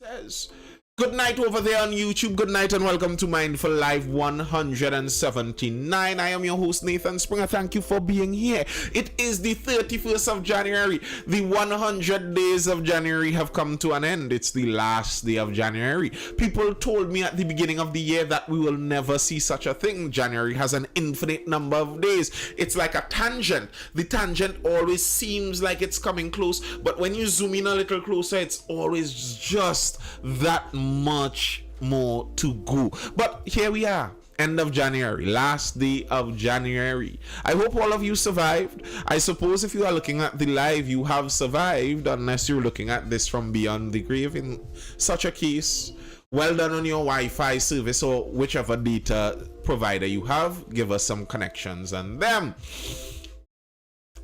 Says, good night over there on YouTube. Good night and welcome to Mindful Live 179. I am your host Nathan Springer. Thank you for being here. It is the 31st of January. The 100 days of January have come to an end. It's the last day of January. People told me at the beginning of the year that we will never see such a thing. January has an infinite number of days. It's like a tangent. The tangent always seems like it's coming close, but when you zoom in a little closer, it's always just that much more to go. But here we are, end of January, last day of January. I hope all of you survived. I suppose if you are looking at the live, you have survived, unless you're looking at this from beyond the grave. In such a case, well done on your Wi-Fi service or whichever data provider you have. Give us some connections and them.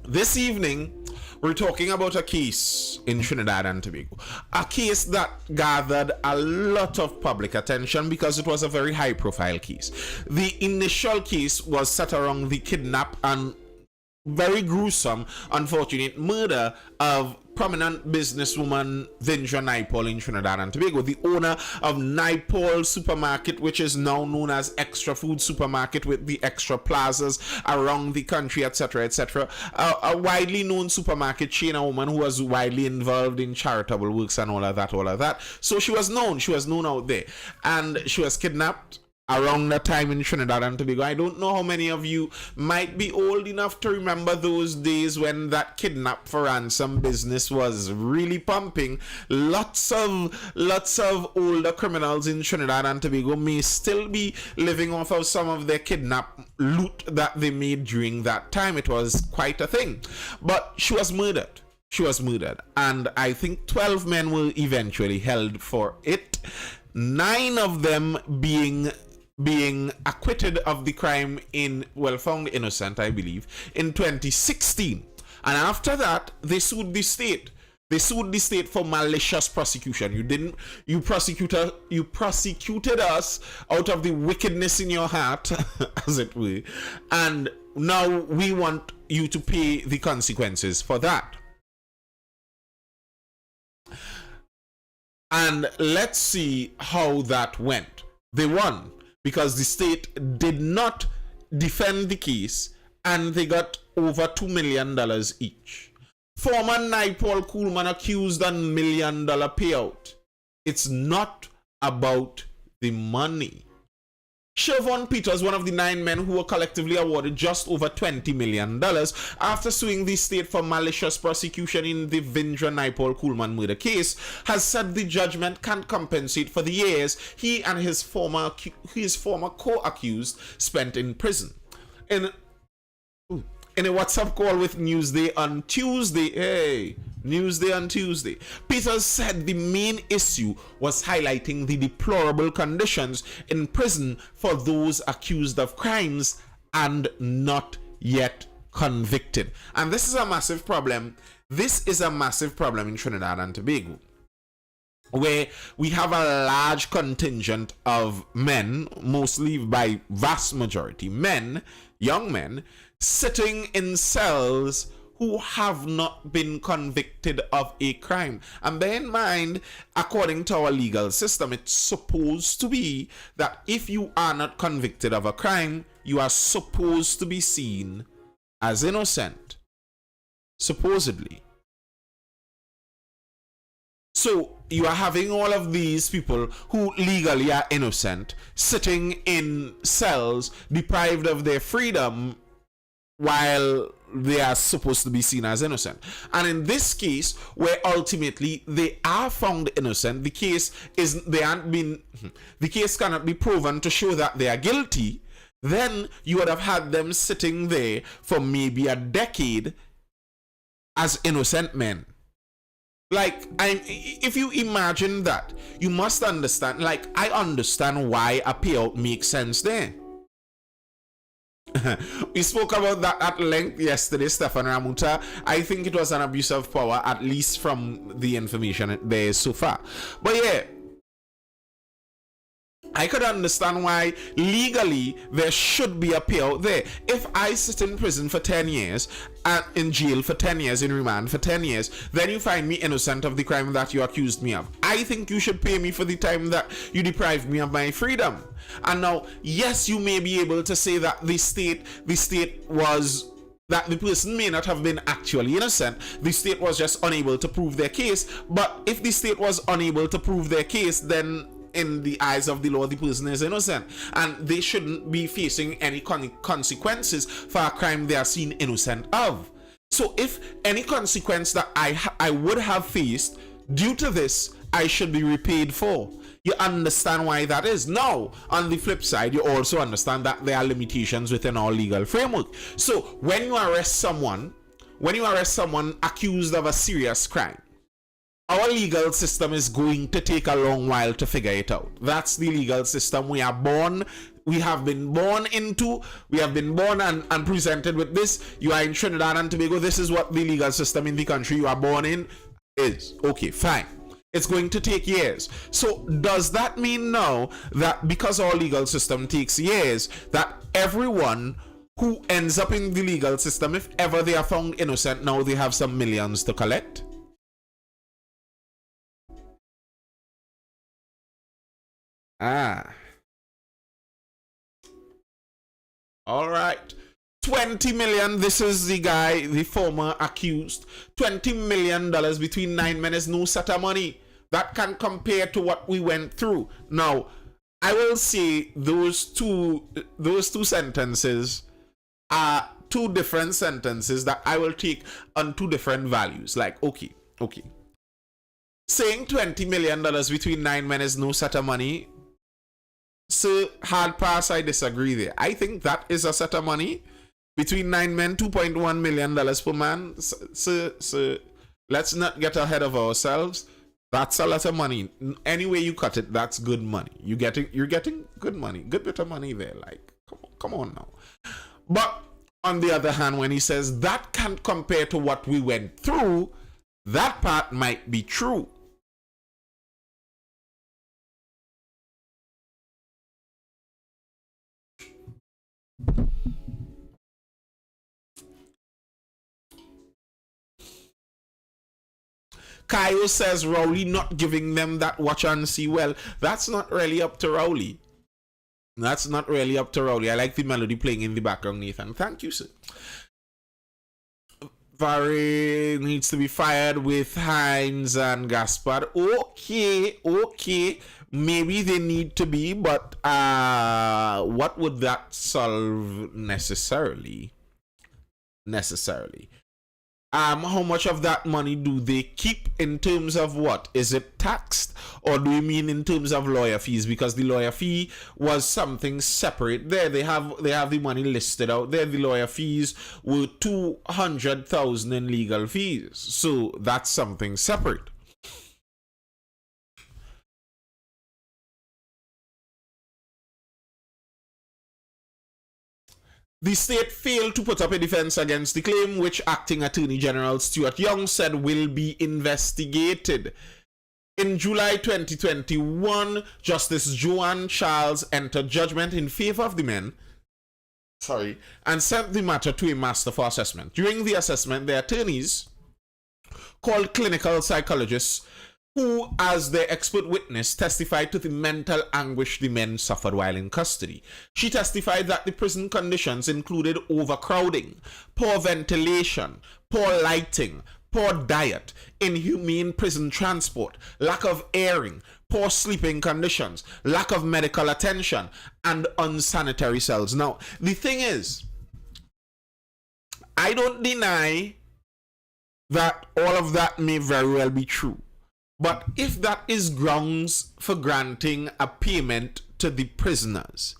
This evening, we're talking about a case in Trinidad and Tobago. A case that gathered a lot of public attention because it was a very high profile case. The initial case was set around the kidnap and very gruesome, unfortunate murder of prominent businesswoman Vindra Naipaul in Trinidad and Tobago, the owner of Naipaul Supermarket, which is now known as Extra Food Supermarket, with the extra plazas around the country, etc., etc. A widely known supermarket chain, a woman who was widely involved in charitable works and all of that. So she was known out there, and she was kidnapped around that time in Trinidad and Tobago. I don't know how many of you might be old enough to remember those days when that kidnap for ransom business was really pumping. Lots of older criminals in Trinidad and Tobago may still be living off of some of their kidnap loot that they made during that time. It was quite a thing. But she was murdered. And I think 12 men were eventually held for it. 9 of them being acquitted of the crime found innocent, I believe, in 2016. And after that, they sued the state. They sued the state for malicious prosecution. You prosecuted us out of the wickedness in your heart, as it were. And now we want you to pay the consequences for that. And let's see how that went. They won because the state did not defend the case, and they got over $2 million each. Former Naipaul Coolman accused a $1 million payout. It's not about the money. Siobhan Peters, one of the 9 men who were collectively awarded just over $20 million after suing the state for malicious prosecution in the Vindra Naipaul Coolman murder case, has said the judgment can't compensate for the years he and his former co-accused spent in prison. In a WhatsApp call with Newsday on Tuesday, Peters said the main issue was highlighting the deplorable conditions in prison for those accused of crimes and not yet convicted. And this is a massive problem. This is a massive problem in Trinidad and Tobago, where we have a large contingent of men, mostly by vast majority men, young men, sitting in cells who have not been convicted of a crime. And bear in mind, according to our legal system, it's supposed to be that if you are not convicted of a crime, you are supposed to be seen as innocent, supposedly. So you are having all of these people who legally are innocent sitting in cells deprived of their freedom while they are supposed to be seen as innocent. And in this case, where ultimately they are found innocent, the case cannot be proven to show that they are guilty, then you would have had them sitting there for maybe a decade as innocent men. Like, if you imagine that, you must understand, like, I understand why a payout makes sense there. We spoke about that at length yesterday, Stefan Ramuta. I think it was an abuse of power, at least from the information there so far. But yeah, I could understand why legally there should be a payout there. If I sit in prison for 10 years, and in jail for 10 years, in remand for 10 years, then you find me innocent of the crime that you accused me of, I think you should pay me for the time that you deprived me of my freedom. And now, yes, you may be able to say that the state was, that the person may not have been actually innocent. The state was just unable to prove their case. But if the state was unable to prove their case, then in the eyes of the law, the person is innocent, and they shouldn't be facing any consequences for a crime they are seen innocent of. So if any consequence that I would have faced due to this, I should be repaid for. You understand why that is. Now, on the flip side, you also understand that there are limitations within our legal framework. So when you arrest someone accused of a serious crime, our legal system is going to take a long while to figure it out. That's the legal system we have been born into. We have been born and presented with this. You are in Trinidad and Tobago. This is what the legal system in the country you are born in is. Okay, fine. It's going to take years. So does that mean now that because our legal system takes years, that everyone who ends up in the legal system, if ever they are found innocent, now they have some millions to collect? All right. 20 million. This is the guy, the former accused. $20 million between 9 men is no set of money. That can compare to what we went through. Now, I will say those two sentences are two different sentences that I will take on two different values. Like, okay. Saying $20 million between 9 men is no set of money. So, hard pass, I disagree there. I think that is a set of money. Between 9 men, $2.1 million per man. So, let's not get ahead of ourselves. That's a lot of money. Any way you cut it, that's good money. You're getting good money. Good bit of money there. Like, come on now. But, on the other hand, when he says that can't compare to what we went through, that part might be true. Kayo says Rowley not giving them that watch and see. Well, that's not really up to Rowley. That's not really up to Rowley. I like the melody playing in the background, Nathan. Thank you, sir. Vare needs to be fired with Hines and Gaspard. Okay. Maybe they need to be, but what would that solve necessarily? How much of that money do they keep in terms of what? Is it taxed, or do you mean in terms of lawyer fees? Because the lawyer fee was something separate there. They have the money listed out there. The lawyer fees were $200,000 in legal fees. So that's something separate. The state failed to put up a defense against the claim, which Acting Attorney General Stuart Young said will be investigated. In July 2021, Justice Joanne Charles entered judgment in favor of the men, and sent the matter to a master for assessment. During the assessment, the attorneys called clinical psychologists who, as their expert witness, testified to the mental anguish the men suffered while in custody. She testified that the prison conditions included overcrowding, poor ventilation, poor lighting, poor diet, inhumane prison transport, lack of airing, poor sleeping conditions, lack of medical attention, and unsanitary cells. Now, the thing is, I don't deny that all of that may very well be true. But if that is grounds for granting a payment to the prisoners,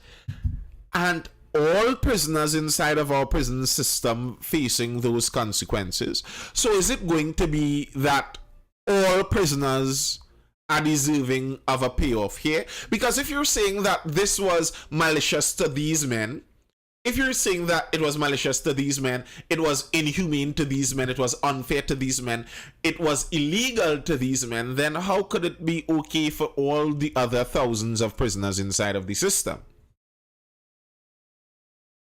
and all prisoners inside of our prison system facing those consequences, so is it going to be that all prisoners are deserving of a payoff here? Because if you're saying that this was malicious to these men, if you're saying that it was malicious to these men, it was inhumane to these men, it was unfair to these men, it was illegal to these men, then how could it be okay for all the other thousands of prisoners inside of the system?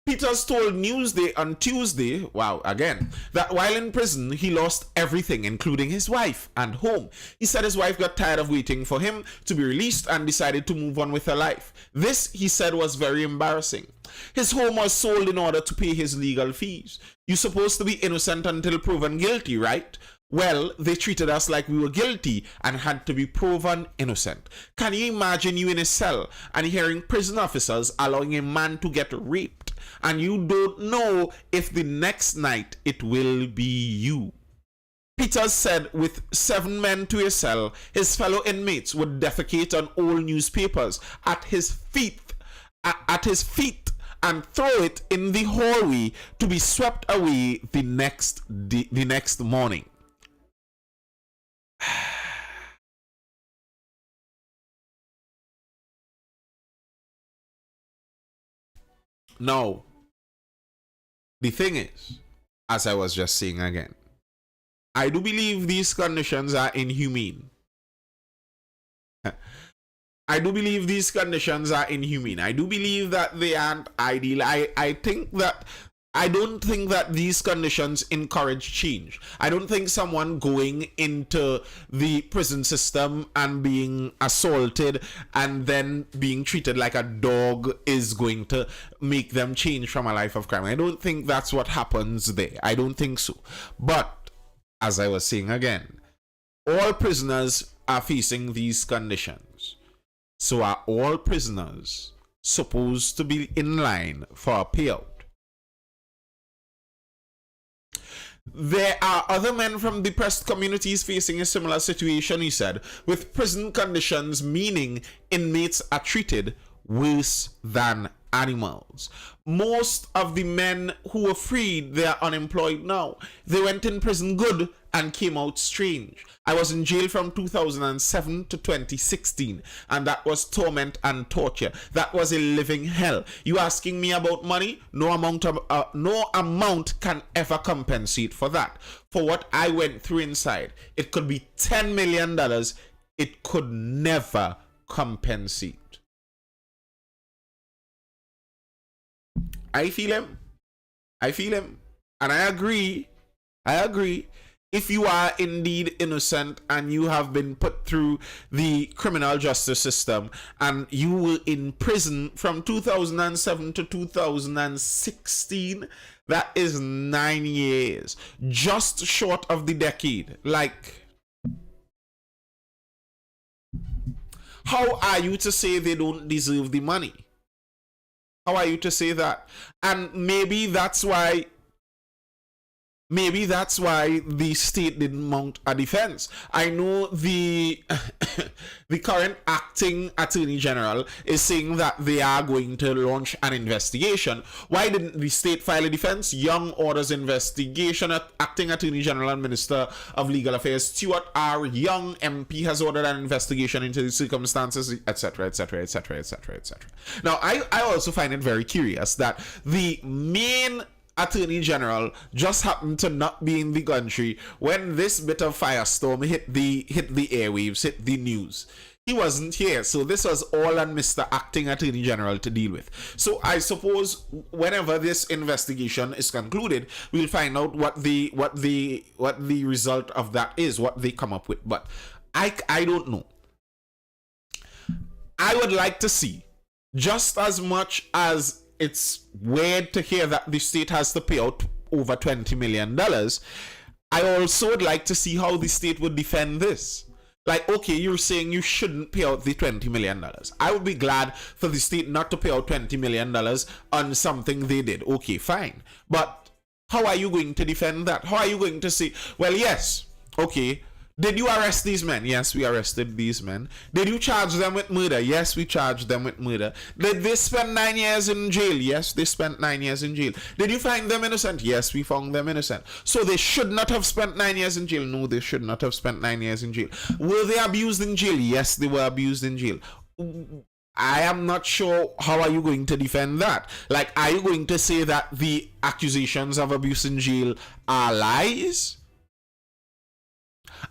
Peters told Newsday on Tuesday, wow, again, that while in prison, he lost everything, including his wife and home. He said his wife got tired of waiting for him to be released and decided to move on with her life. This, he said, was very embarrassing. His home was sold in order to pay his legal fees. You're supposed to be innocent until proven guilty, right? Well, they treated us like we were guilty and had to be proven innocent. Can you imagine you in a cell and hearing prison officers allowing a man to get raped, and you don't know if the next night it will be you? Peters said with 7 men to a cell, his fellow inmates would defecate on old newspapers at his feet and throw it in the hallway to be swept away the next morning. Now, the thing is, as I was just saying again, I do believe these conditions are inhumane. I do believe these conditions are inhumane. I do believe that they aren't ideal. I don't think that these conditions encourage change. I don't think someone going into the prison system and being assaulted and then being treated like a dog is going to make them change from a life of crime. I don't think that's what happens there. I don't think so. But, as I was saying again, all prisoners are facing these conditions. So are all prisoners supposed to be in line for a payout? There are other men from depressed communities facing a similar situation, he said, with prison conditions meaning inmates are treated worse than animals. Most of the men who were freed, they are unemployed now. They went in prison good and came out strange. I was in jail from 2007 to 2016, and that was torment and torture. That was a living hell. You asking me about money? No amount can ever compensate for that. For what I went through inside, it could be $10 million. It could never compensate. I feel him. And I agree. If you are indeed innocent and you have been put through the criminal justice system and you were in prison from 2007 to 2016, that is 9 years. Just short of the decade. Like, how are you to say they don't deserve the money? How are you to say that? And maybe that's why the state didn't mount a defense. I know the the current acting attorney general is saying that they are going to launch an investigation. Why didn't the state file a defense? Young orders investigation. Acting attorney general and minister of legal affairs Stuart R. Young MP has ordered an investigation into the circumstances, etc., etc., etc., etc., etc. Now, I also find it very curious that the main Attorney General just happened to not be in the country when this bit of firestorm hit the airwaves, hit the news. He wasn't here, so this was all on Mr. Acting Attorney General to deal with. So I suppose whenever this investigation is concluded, we'll find out what the result of that is, what they come up with. But I don't know. I would like to see, just as much as it's weird to hear that the state has to pay out over $20 million, I also would like to see how the state would defend this. Like, okay, you're saying you shouldn't pay out the $20 million. I would be glad for the state not to pay out $20 million on something they did. Okay, fine. But how are you going to defend that? How are you going to say, well, yes, okay, did you arrest these men? Yes, we arrested these men. Did you charge them with murder? Yes, we charged them with murder. Did they spend 9 years in jail? Yes, they spent 9 years in jail. Did you find them innocent? Yes, we found them innocent. So they should not have spent 9 years in jail. No, they should not have spent 9 years in jail. Were they abused in jail? Yes, they were abused in jail. I am not sure how are you going to defend that. Like, are you going to say that the accusations of abuse in jail are lies?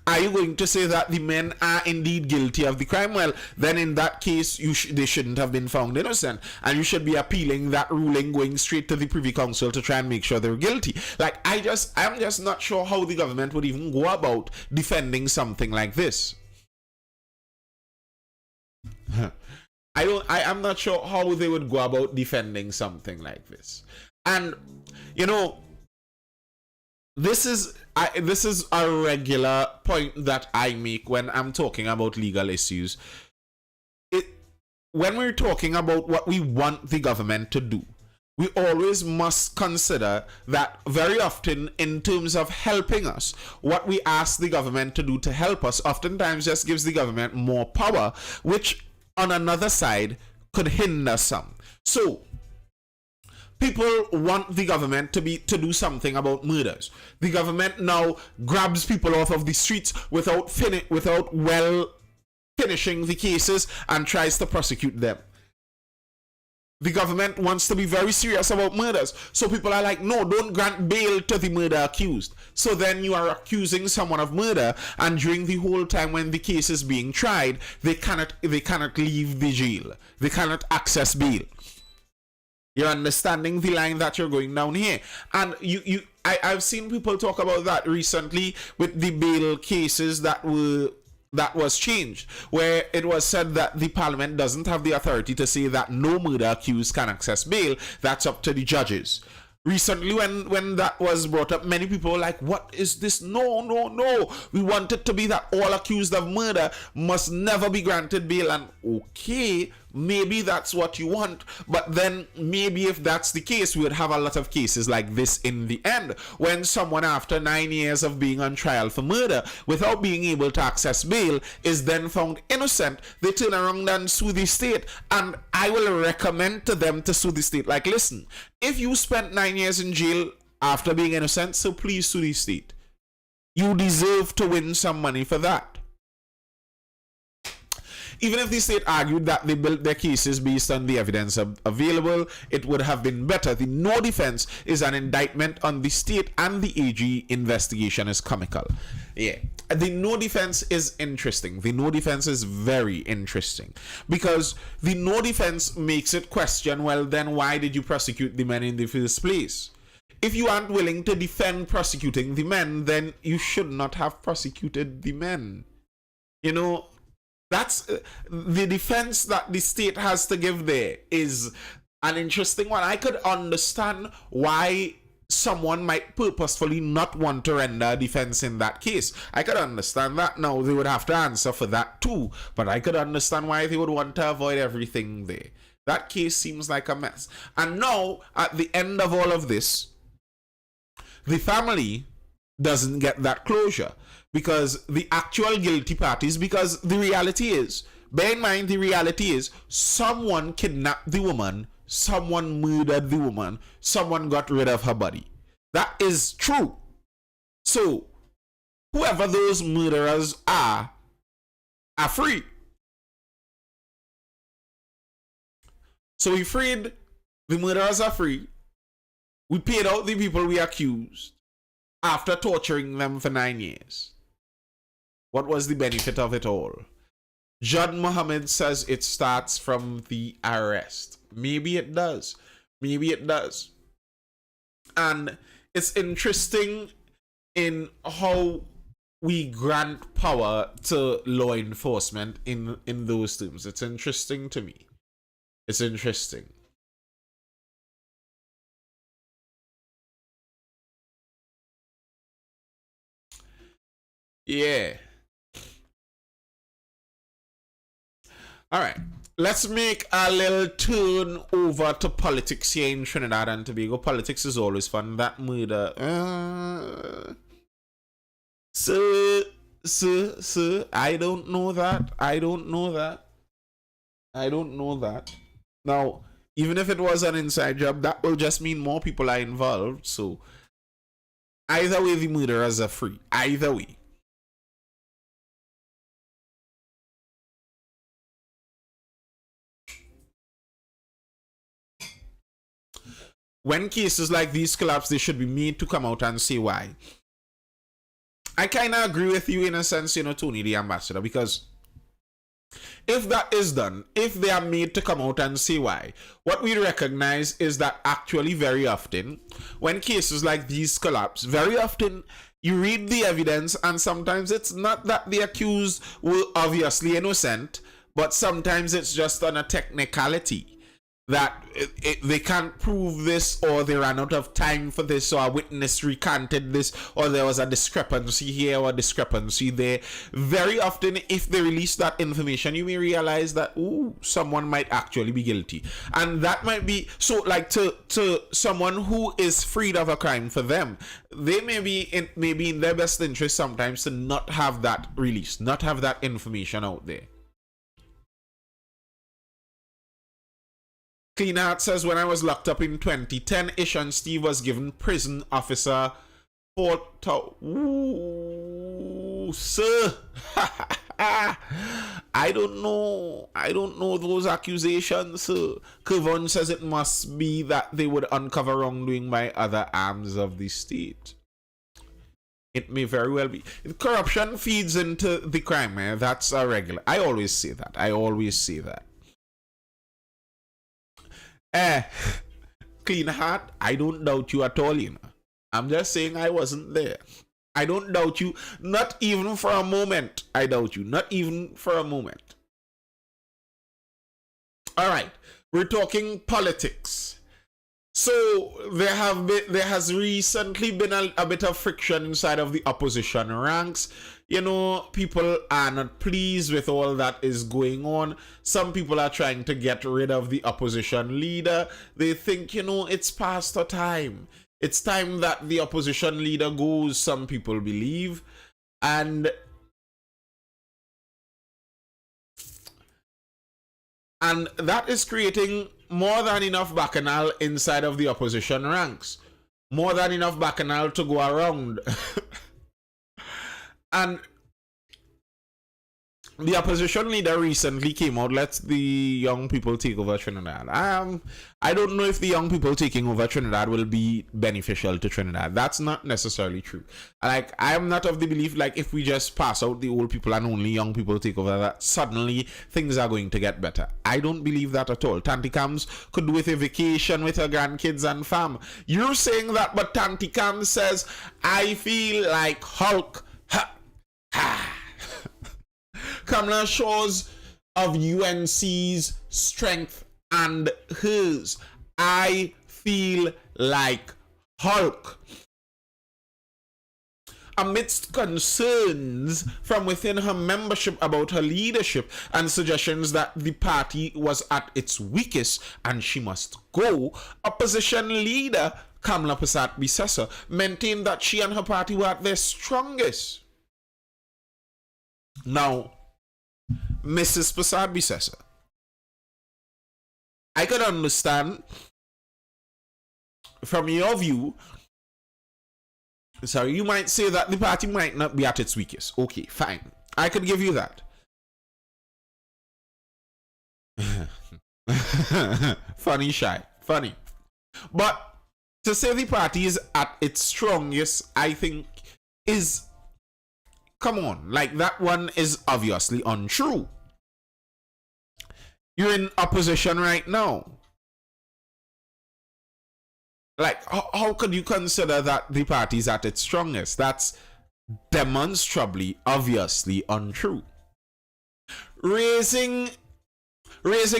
Are you going to say that the men are indeed guilty of the crime? Well, then in that case, they shouldn't have been found innocent, and you should be appealing that ruling, going straight to the Privy Council to try and make sure they're guilty. Like, I'm just not sure how the government would even go about defending something like this. I'm not sure how they would go about defending something like this. And you know, this is a regular point that I make when I'm talking about legal issues. When we're talking about what we want the government to do, we always must consider that very often, in terms of helping us, what we ask the government to do to help us oftentimes just gives the government more power, which on another side could hinder some. So people want the government to do something about murders. The government now grabs people off of the streets without well finishing the cases and tries to prosecute them. The government wants to be very serious about murders. So people are like, no, don't grant bail to the murder accused. So then you are accusing someone of murder, and during the whole time when the case is being tried, they cannot leave the jail. They cannot access bail. You're understanding the line that you're going down here. And I've seen people talk about that recently with the bail cases that was changed, where it was said that the parliament doesn't have the authority to say that no murder accused can access bail. That's up to the judges. Recently, when that was brought up, many people were like, what is this? No. We want it to be that all accused of murder must never be granted bail. And okay, maybe that's what you want, but then maybe if that's the case, we would have a lot of cases like this in the end, when someone after 9 years of being on trial for murder without being able to access bail is then found innocent. They turn around and sue the state, and I will recommend to them to sue the state. Like, listen, if you spent 9 years in jail after being innocent, so please sue the state. You deserve to win some money for that. Even if the state argued that they built their cases based on the evidence available, it would have been better. The no defense is an indictment on the state, and the AG investigation is comical. Yeah, the no defense is interesting. The no defense is very interesting, because the no defense makes it question, well, then why did you prosecute the men in the first place? If you aren't willing to defend prosecuting the men, then you should not have prosecuted the men. You know, that's the defense that the state has to give there is an interesting one. I could understand why someone might purposefully not want to render a defense in that case. I could understand that. Now, they would have to answer for that too, but I could understand why they would want to avoid everything there. That case seems like a mess. And now, at the end of all of this, the family doesn't get that closure, because the actual guilty parties, because the reality is, bear in mind, the reality is, someone kidnapped the woman, someone murdered the woman, someone got rid of her body. That is true. So, whoever those murderers are free. So we freed, the murderers are free. We paid out the people we accused after torturing them for 9 years. What was the benefit of it all? Judd Mohammed says it starts from the arrest. Maybe it does. Maybe it does. And it's interesting in how we grant power to law enforcement in those terms. It's interesting to me. It's interesting. Yeah. All right, let's make a little turn over to politics here in Trinidad and Tobago. Politics is always fun. That murder. Sir, I don't know that. I don't know that. Now, even if it was an inside job, that will just mean more people are involved. So, either way, the murderers are free. Either way. when cases like these collapse, they should be made to come out and say why. I kind of agree with you in a sense, Tony the ambassador, because if that is done, if they are made to come out and say why, what we recognize is that actually very often, when cases like these collapse, very often you read the evidence and sometimes it's not that the accused were obviously innocent, but sometimes it's just on a technicality that they can't prove this, or they ran out of time for this, or a witness recanted this, or there was a discrepancy here or a discrepancy there. Very often, if they release that information, you may realize that, ooh, someone might actually be guilty. And that might be, so like to someone who is freed of a crime, for them, they may be in their best interest sometimes to not have that released, not have that information out there. Clean Heart says, when I was locked up in 2010, Ishan Steve was given prison officer for... Ooh, sir. I don't know those accusations, sir. Kevon says it must be that they would uncover wrongdoing by other arms of the state. It may very well be. If corruption feeds into the crime, that's a regular. I always say that. Clean Heart, I don't doubt you at all, I'm just saying I wasn't there. I don't doubt you, not even for a moment. I doubt you, not even for a moment. All right, we're talking politics. So there has recently been a bit of friction inside of the opposition ranks. People are not pleased with all that is going on. Some people are trying to get rid of the opposition leader. They think, it's past the time. It's time that the opposition leader goes, some people believe. And that is creating more than enough bacchanal inside of the opposition ranks. More than enough bacchanal to go around. And the opposition leader recently came out, let the young people take over Trinidad. I don't know if the young people taking over Trinidad will be beneficial to Trinidad. That's not necessarily true. Like, I am not of the belief, like, if we just pass out the old people and only young people take over, that suddenly things are going to get better. I don't believe that at all. Tanti Cams could do with a vacation with her grandkids and fam. You're saying that, but Tanti Cams says, I feel like Hulk. Ha! Ha! Kamala shows of UNC's strength and hers. I feel like Hulk. Amidst concerns from within her membership about her leadership and suggestions that the party was at its weakest and she must go, opposition leader Kamala Persad-Bissessar maintained that she and her party were at their strongest. Now, Mrs. Persad-Bissessar, I could understand from your view, sorry, you might say that the party might not be at its weakest. Okay, fine. I could give you that. Funny, Shy. Funny. But to say the party is at its strongest, I think is... Come on, like that one is obviously untrue. You're in opposition right now. Like, how could you consider that the party is at its strongest? That's demonstrably, obviously untrue. Raising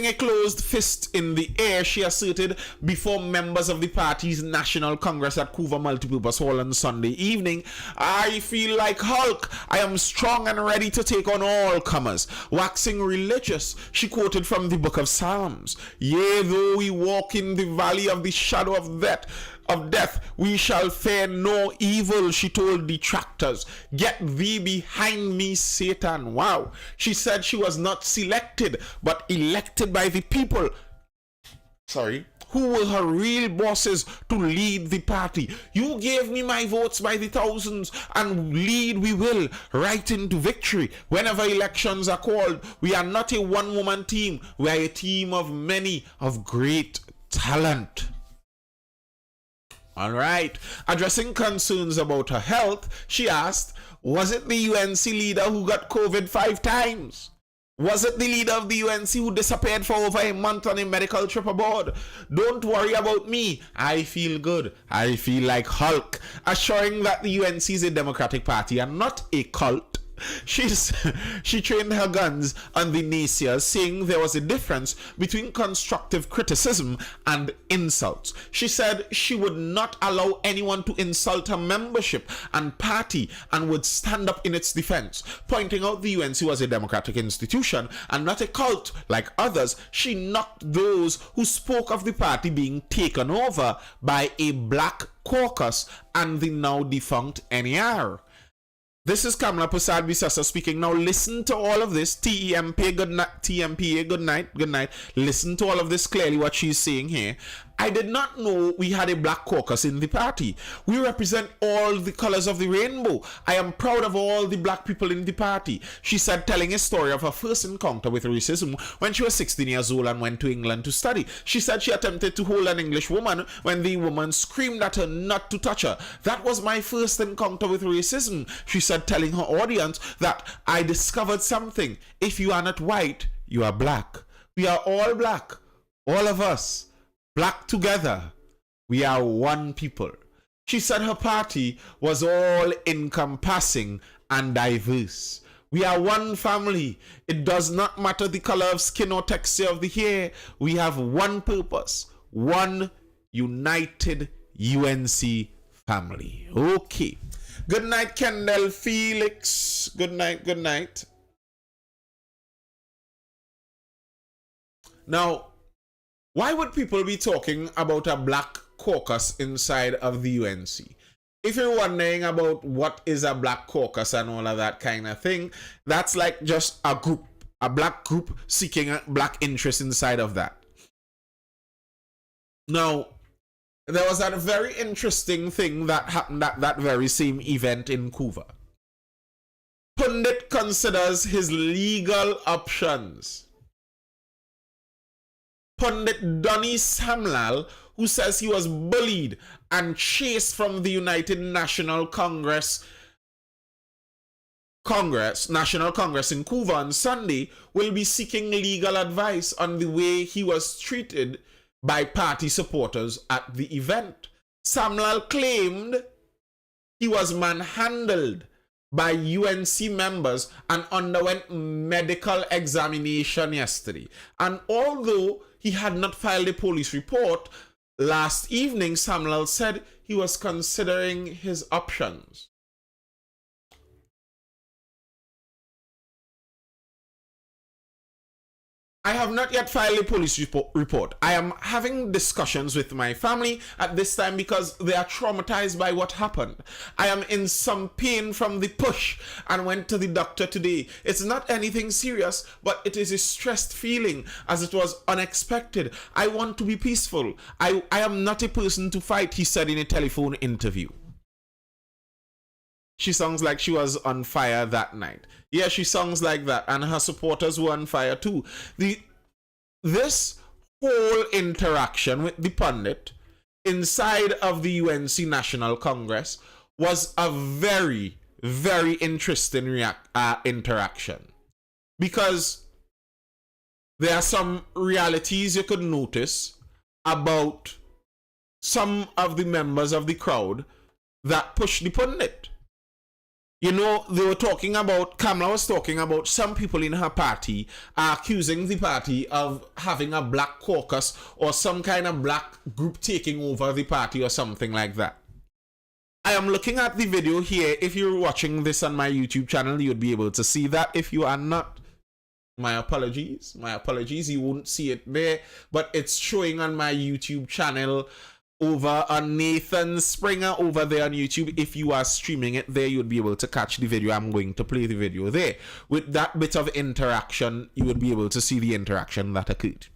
a closed fist in the air, she asserted before members of the party's National Congress at Couva Multipurpose Hall on Sunday evening, I feel like Hulk. I am strong and ready to take on all comers. Waxing religious, she quoted from the book of Psalms. Yea, though we walk in the valley of the shadow of death, we shall fear no evil, she told detractors. Get thee behind me, Satan. Wow. She said she was not selected, but elected by the people. Sorry. Who were her real bosses to lead the party? You gave me my votes by the thousands, and lead we will, right into victory. Whenever elections are called, we are not a one-woman team. We are a team of many, of great talent. All right. Addressing concerns about her health, she asked, was it the UNC leader who got COVID 5 times? Was it the leader of the UNC who disappeared for over a month on a medical trip abroad? Don't worry about me. I feel good. I feel like Hulk. Assuring that the UNC is a democratic party and not a cult. She trained her guns on the naysayers, saying there was a difference between constructive criticism and insults. She said she would not allow anyone to insult her membership and party and would stand up in its defense. Pointing out the UNC was a democratic institution and not a cult like others, she knocked those who spoke of the party being taken over by a black caucus and the now defunct NAR. This is Kamala Prasad Bisasa speaking. Now listen to all of this. TMPA, good night. TMPA, good night. Good night. Listen to all of this clearly, what she's saying here. I did not know we had a black caucus in the party. We represent all the colors of the rainbow. I am proud of all the black people in the party. She said, telling a story of her first encounter with racism when she was 16 years old and went to England to study. She said she attempted to hold an English woman when the woman screamed at her not to touch her. That was my first encounter with racism, she said, telling her audience that I discovered something. If you are not white, you are black. We are all black. All of us. Black together. We are one people. She said her party was all encompassing and diverse. We are one family. It does not matter the color of skin or texture of the hair. We have one purpose. One united UNC family. Okay. Good night, Kendall Felix. Good night, good night. Now, why would people be talking about a black caucus inside of the UNC? If you're wondering about what is a black caucus and all of that kind of thing, that's like just a group, a black group seeking a black interest inside of that. Now, there was that very interesting thing that happened at that very same event in Cuba. Pundit considers his legal options. Pundit Donny Samlal, who says he was bullied and chased from the United National National Congress in Cuba on Sunday, will be seeking legal advice on the way he was treated by party supporters at the event. Samlal claimed he was manhandled by UNC members and underwent medical examination yesterday. And although he had not filed a police report, last evening Samlal said he was considering his options. I have not yet filed a police report. I am having discussions with my family at this time because they are traumatized by what happened. I am in some pain from the push and went to the doctor today. It's not anything serious, but it is a stressed feeling as it was unexpected. I want to be peaceful. I am not a person to fight, he said in a telephone interview. She sounds like she was on fire that night. Yeah, she sounds like that, and her supporters were on fire too. This whole interaction with the pundit inside of the UNC National Congress was a very, very interesting interaction, because there are some realities you could notice about some of the members of the crowd that pushed the pundit. You know, they were talking about, Kamala was talking about some people in her party are accusing the party of having a black caucus or some kind of black group taking over the party or something like that. I am looking at the video here. If you're watching this on my YouTube channel, you'd be able to see that. If you are not, my apologies. My apologies. You won't see it there, but it's showing on my YouTube channel over on Nathan Springer over there on YouTube. If you are streaming it there, you'll be able to catch the video. I'm going to play the video there. With that bit of interaction, you will be able to see the interaction that occurred.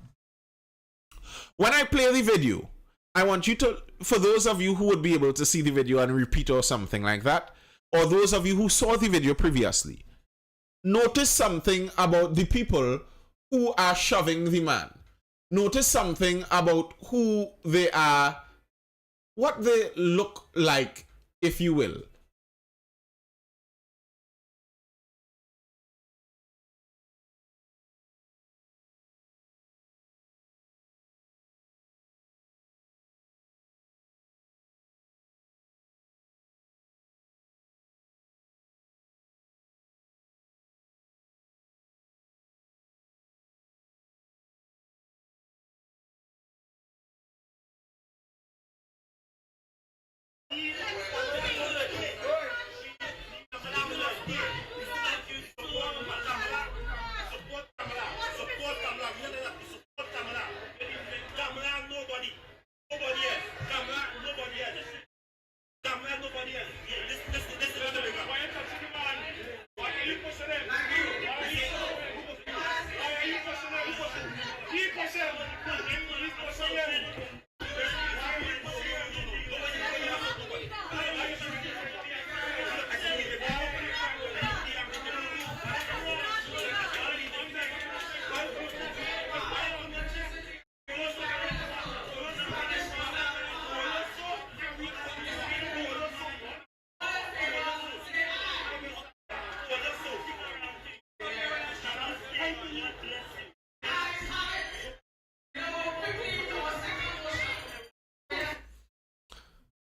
When I play the video, I want you to, for those of you who would be able to see the video and repeat or something like that, or those of you who saw the video previously, notice something about the people who are shoving the man. Notice something about who they are what they look like, if you will.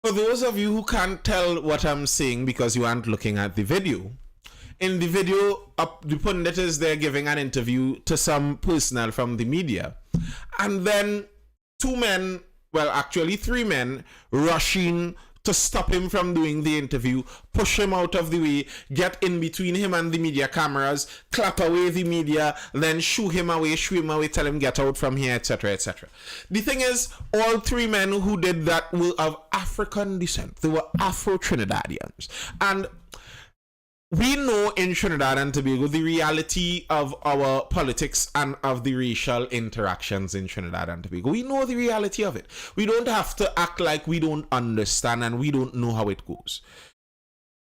For those of you who can't tell what I'm saying because you aren't looking at the video, in the video, the pundit is there giving an interview to some personnel from the media. And then two men, well, actually three men, rushing to stop him from doing the interview, push him out of the way, get in between him and the media cameras, clap away the media, then shoo him away, tell him get out from here, etc., etc. The thing is, all three men who did that were of African descent. They were Afro-Trinidadians. And we know in Trinidad and Tobago the reality of our politics and of the racial interactions in Trinidad and Tobago. We know the reality of it. We don't have to act like we don't understand and we don't know how it goes.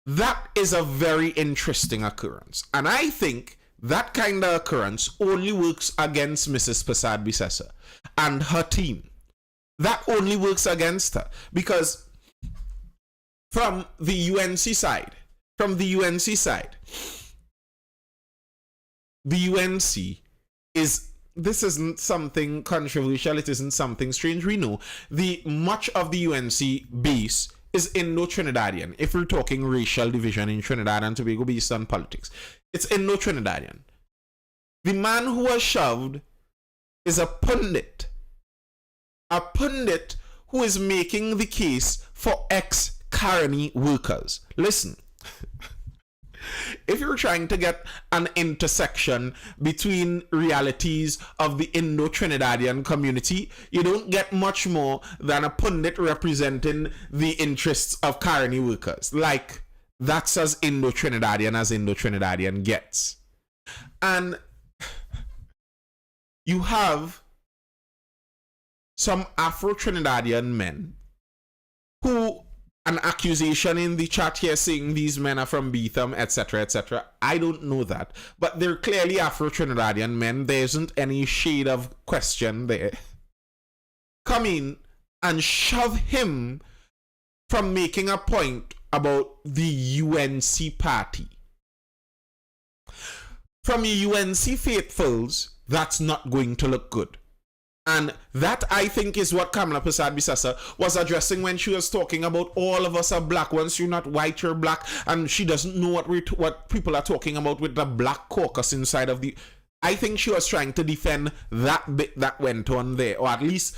That is a very interesting occurrence. And I think that kind of occurrence only works against Mrs. Prasad Bisesa and her team. That only works against her. Because from the UNC side, the UNC this isn't something controversial, it isn't something strange. We know much of the UNC base is Indo-Trinidadian. If we're talking racial division in Trinidad and Tobago based on politics, it's Indo-Trinidadian. The man who was shoved is a pundit who is making the case for ex-Caroni workers. Listen. If you're trying to get an intersection between realities of the Indo-Trinidadian community, you don't get much more than a pundit representing the interests of Caroni workers. Like, that's as Indo-Trinidadian as Indo-Trinidadian gets. And you have some Afro-Trinidadian men who, an accusation in the chat here saying these men are from Beetham, etc., etc. I don't know that. But they're clearly Afro-Trinidadian men. There isn't any shade of question there. Come in and shove him from making a point about the UNC party. From UNC faithfuls, that's not going to look good. And that, I think, is what Kamala Prasad Bisesa was addressing when she was talking about all of us are black. Once you're not white, you're black. And she doesn't know what people are talking about with the black caucus inside of the... I think she was trying to defend that bit that went on there. Or at least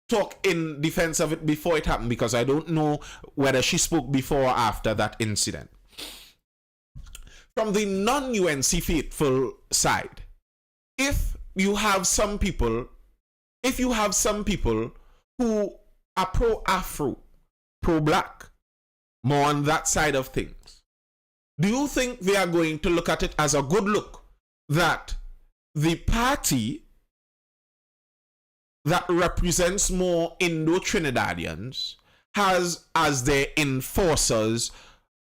talk in defense of it before it happened. Because I don't know whether she spoke before or after that incident. From the non-UNC faithful side, if you have some people who are pro-Afro, pro-black, more on that side of things, do you think they are going to look at it as a good look that the party that represents more Indo-Trinidadians has as their enforcers,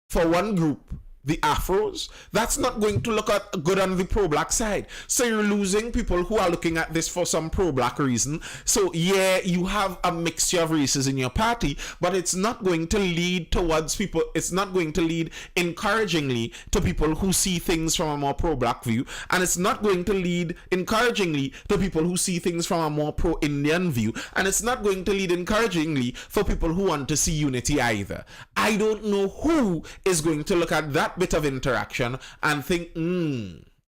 for one group, the afros, that's not going to look at good on the pro-black side. So you're losing people who are looking at this for some pro-black reason. So yeah, you have a mixture of races in your party, but it's not going to lead towards people, it's not going to lead encouragingly to people who see things from a more pro-black view, and it's not going to lead encouragingly to people who see things from a more pro-Indian view, and it's not going to lead encouragingly for people who want to see unity either. I don't know who is going to look at that bit of interaction and think,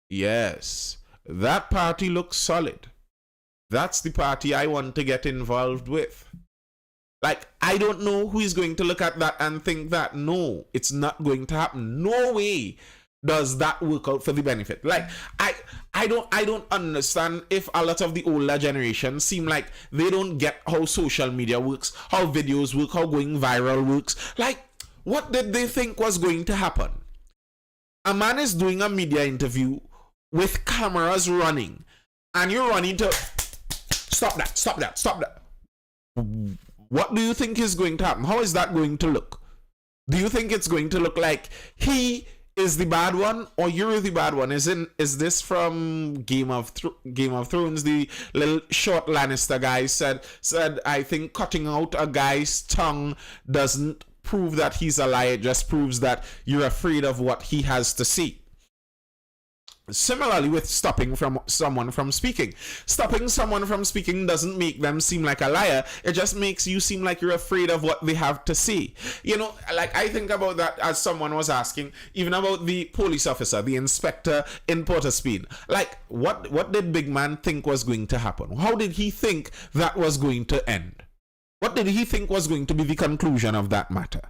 yes, that party looks solid. That's the party I want to get involved with. Like, I don't know who is going to look at that and think that, no, it's not going to happen. No way does that work out for the benefit. Like, I don't understand if a lot of the older generation seem like they don't get how social media works, how videos work, how going viral works. Like, what did they think was going to happen? A man is doing a media interview with cameras running, and you're running to stop that. What do you think is going to happen? How is that going to look? Do you think it's going to look like he is the bad one or you're the bad one? Is this from Game of Thrones? The little short Lannister guy said I think cutting out a guy's tongue doesn't prove that he's a liar, it just proves that you're afraid of what he has to say. Similarly with stopping someone from speaking. Stopping someone from speaking doesn't make them seem like a liar. It just makes you seem like you're afraid of what they have to say. You know, like I think about that as someone was asking, even about the police officer, the inspector in Port of Spain. Like, what did Big Man think was going to happen? How did he think that was going to end? What did he think was going to be the conclusion of that matter?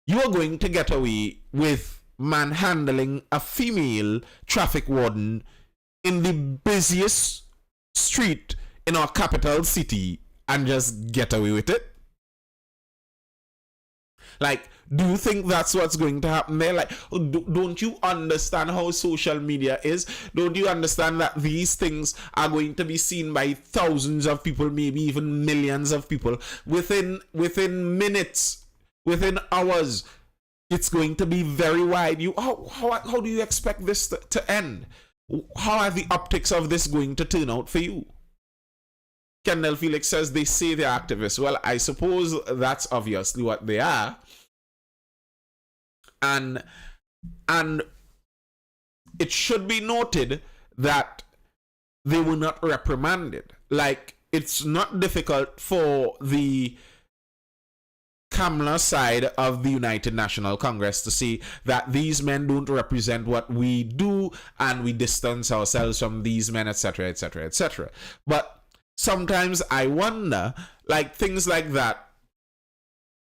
You are going to get away with manhandling a female traffic warden in the busiest street in our capital city and just get away with it? Like, do you think that's what's going to happen there? Like, don't you understand how social media is? Don't you understand that these things are going to be seen by thousands of people, maybe even millions of people within minutes, within hours? It's going to be very wide. How do you expect this to end? How are the optics of this going to turn out for you? Kendall Felix says they say they're activists. Well, I suppose that's obviously what they are. And it should be noted that they were not reprimanded. Like, it's not difficult for the Kamala side of the United National Congress to see that these men don't represent what we do and we distance ourselves from these men, etc., etc., etc. But sometimes I wonder, like things like that,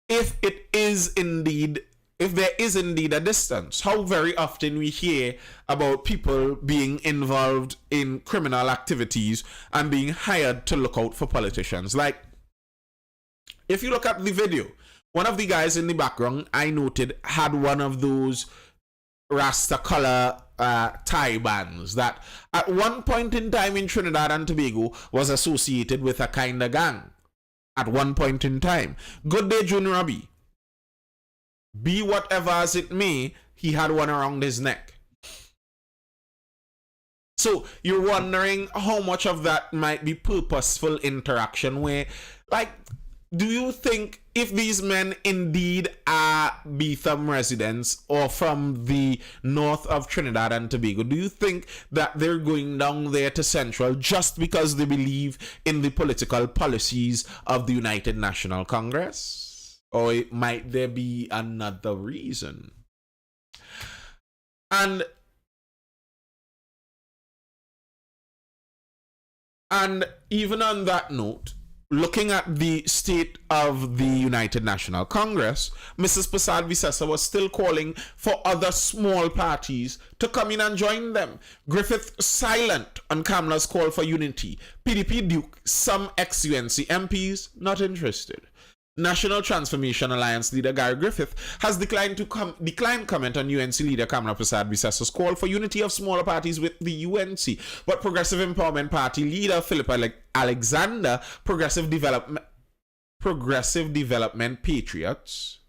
if there is indeed a distance, how very often we hear about people being involved in criminal activities and being hired to look out for politicians. Like, if you look at the video, one of the guys in the background, I noted, had one of those Rasta color tie bands that at one point in time in Trinidad and Tobago was associated with a kind of gang. At one point in time. Good day, Junior Robbie. Be whatever as it may, he had one around his neck. So you're wondering how much of that might be purposeful interaction where, like, do you think if these men indeed are Beetham residents or from the north of Trinidad and Tobago, do you think that they're going down there to Central just because they believe in the political policies of the United National Congress? Or might there be another reason? And even on that note, looking at the state of the United National Congress, Mrs. Prasad Visesa was still calling for other small parties to come in and join them. Griffith silent on Kamala's call for unity. PDP Duke, some ex-UNC MPs not interested. National Transformation Alliance leader Gary Griffith has declined comment on UNC leader Kamala Prasad Visesa's call for unity of smaller parties with the UNC. But Progressive Empowerment Party leader Philip Alexander, Progressive Development Patriots,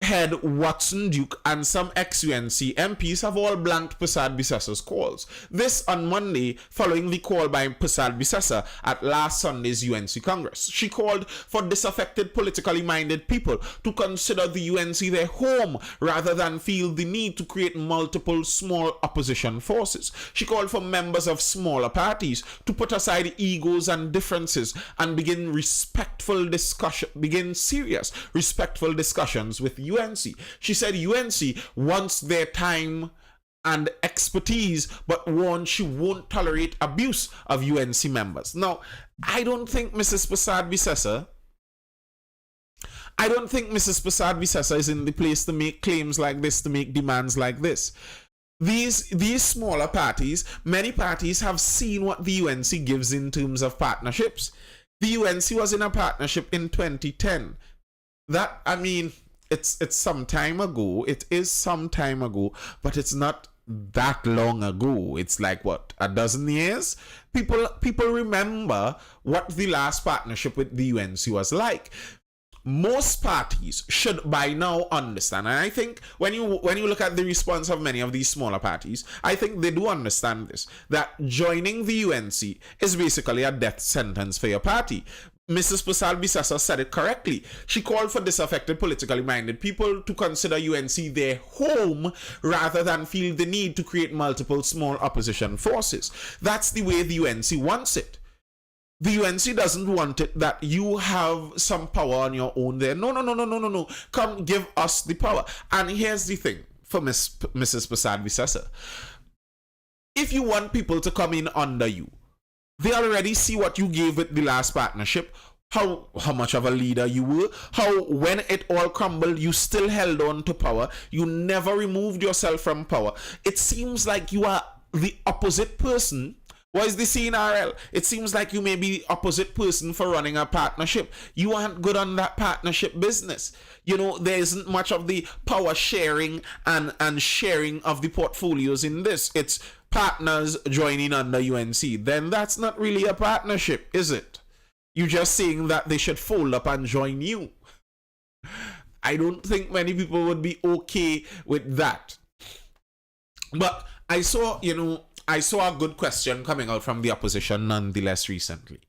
head Watson Duke and some ex-UNC MPs have all blanked Prasad Bissasa's calls. This on Monday, following the call by Prasad Bissasa at last Sunday's UNC Congress. She called for disaffected, politically minded people to consider the UNC their home rather than feel the need to create multiple small opposition forces. She called for members of smaller parties to put aside egos and differences and begin serious, respectful discussions with UNC. She said UNC wants their time and expertise, but warned she won't tolerate abuse of UNC members. Now, I don't think Mrs. Prasad Bissasa is in the place to make claims like this, to make demands like this. These smaller parties, many parties have seen what the UNC gives in terms of partnerships. The UNC was in a partnership in 2010. That, I mean, it's some time ago. It is some time ago, but it's not that long ago. It's like, what, a dozen years? People remember what the last partnership with the UNC was like. Most parties should by now understand, and I think when you look at the response of many of these smaller parties, I think they do understand this, that joining the UNC is basically a death sentence for your party. Mrs. Prasad Bissasa said it correctly. She called for disaffected, politically minded people to consider UNC their home rather than feel the need to create multiple small opposition forces. That's the way the UNC wants it. The UNC doesn't want it that you have some power on your own there. No. Come give us the power. And here's the thing for Mrs. Prasad Bissasa. If you want people to come in under you, they already see what you gave with the last partnership, how much of a leader you were, how when it all crumbled, you still held on to power. You never removed yourself from power. It seems like you are the opposite person. What is the scene, RL? It seems like you may be the opposite person for running a partnership. You aren't good on that partnership business. You know, there isn't much of the power sharing and sharing of the portfolios in this. It's partners joining under UNC. Then that's not really a partnership, is it? You're just saying that they should fold up and join you. I don't think many people would be okay with that. But I saw a good question coming out from the opposition nonetheless recently.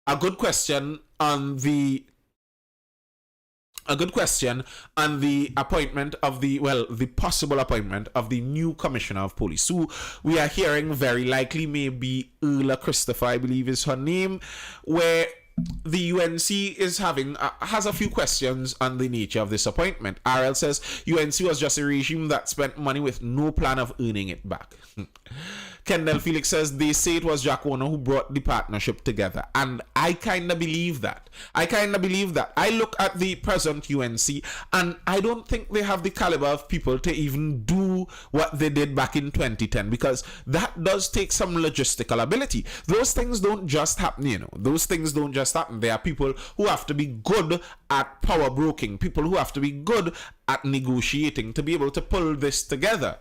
A good question on the appointment of the possible appointment of the new commissioner of police, who we are hearing very likely may be Erla Christopher, I believe is her name, where the UNC has a few questions on the nature of this appointment. RL says UNC was just a regime that spent money with no plan of earning it back. Kendall Felix says they say it was Jack Warner who brought the partnership together. And I kind of believe that. I look at the present UNC and I don't think they have the caliber of people to even do what they did back in 2010, because that does take some logistical ability. Those things don't just happen, Those things don't just happen. There are people who have to be good at power broking, people who have to be good at negotiating to be able to pull this together.